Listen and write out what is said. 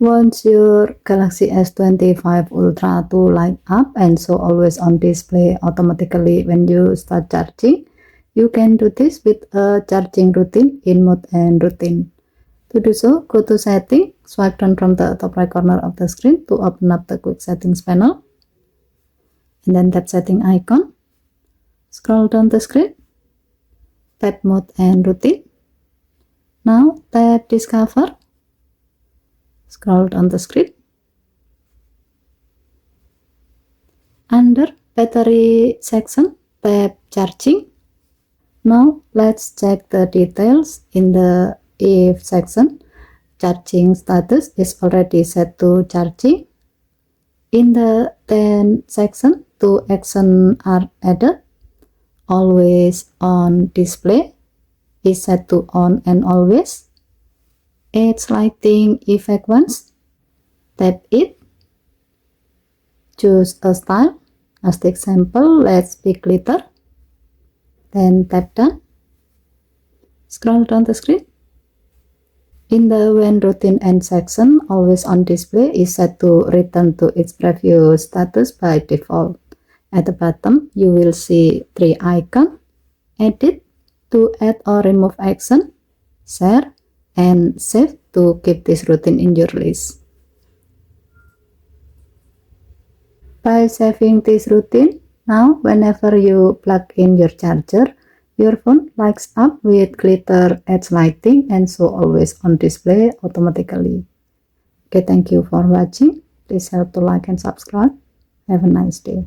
Want your Galaxy S25 Ultra to light up and show always on display automatically when you start charging? You can do this with a charging routine in mode and routine. To do so, go to Setting, swipe down from the top right corner of the screen to open up the Quick Settings panel, and then tap Setting icon. Scroll down the screen, tap Mode and Routine. Now tap Discover. Scroll down the screen. Under Battery section, tap Charging. Now let's check the details in the If section. Charging status is already set to charging. In the Then section, 2 actions are added. Always on display is set to on and always. Add lighting effect once. Tap it. Choose a style. As the example, let's pick glitter. Then tap done. Scroll down the screen. In the When Routine End section, always on display is set to return to its previous status by default. At the bottom, you will see 3 icons: Edit to add or remove action, Share, and Save to keep this routine in your list. By saving this routine, now whenever you plug in your charger, your phone lights up with glitter edge lighting and so always on display automatically. Okay, thank you for watching. Please help to like and subscribe. Have a nice day.